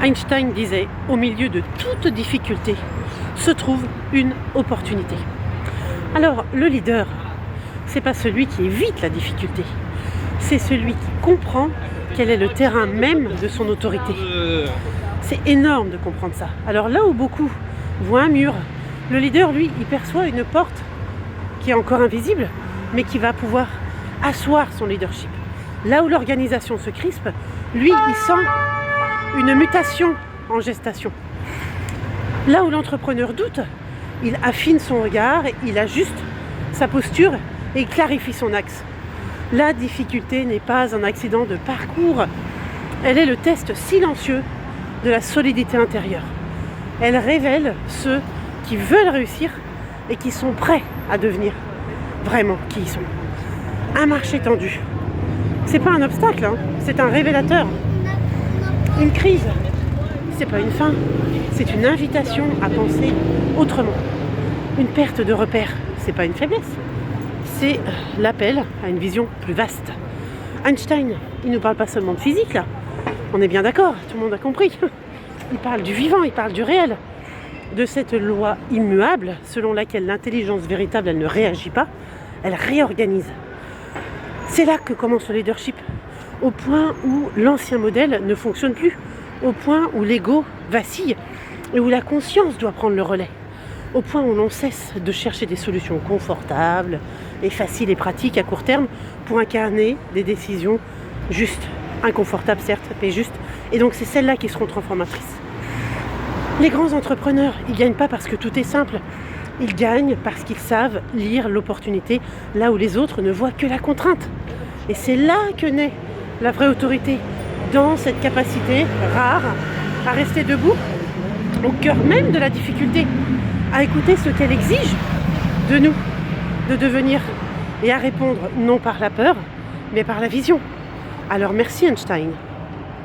Einstein disait, au milieu de toute difficulté se trouve une opportunité. Alors, le leader, c'est pas celui qui évite la difficulté, c'est celui qui comprend quel est le terrain même de son autorité. C'est énorme de comprendre ça. Alors là où beaucoup voient un mur, le leader, lui, il perçoit une porte qui est encore invisible, mais qui va pouvoir asseoir son leadership. Là où l'organisation se crispe, lui, il sent une mutation en gestation. Là où l'entrepreneur doute, il affine son regard, il ajuste sa posture et il clarifie son axe. La difficulté n'est pas un accident de parcours, elle est le test silencieux de la solidité intérieure. Elle révèle ceux qui veulent réussir et qui sont prêts à devenir vraiment qui ils sont. Un marché tendu, c'est pas un obstacle, hein, c'est un révélateur. Une crise, c'est pas une fin, c'est une invitation à penser autrement. Une perte de repère, c'est pas une faiblesse, c'est l'appel à une vision plus vaste. Einstein, il ne parle pas seulement de physique là, on est bien d'accord, tout le monde a compris. Il parle du vivant, il parle du réel, de cette loi immuable selon laquelle l'intelligence véritable, elle ne réagit pas, elle réorganise. C'est là que commence le leadership, au point où l'ancien modèle ne fonctionne plus, au point où l'ego vacille et où la conscience doit prendre le relais, au point où l'on cesse de chercher des solutions confortables et faciles et pratiques à court terme pour incarner des décisions justes, inconfortables certes, mais justes, et donc c'est celles-là qui seront transformatrices. Les grands entrepreneurs, ils ne gagnent pas parce que tout est simple, ils gagnent parce qu'ils savent lire l'opportunité là où les autres ne voient que la contrainte. Et c'est là que naît la vraie autorité, dans cette capacité rare à rester debout, au cœur même de la difficulté, à écouter ce qu'elle exige de nous, de devenir, et à répondre non par la peur, mais par la vision. Alors merci Einstein.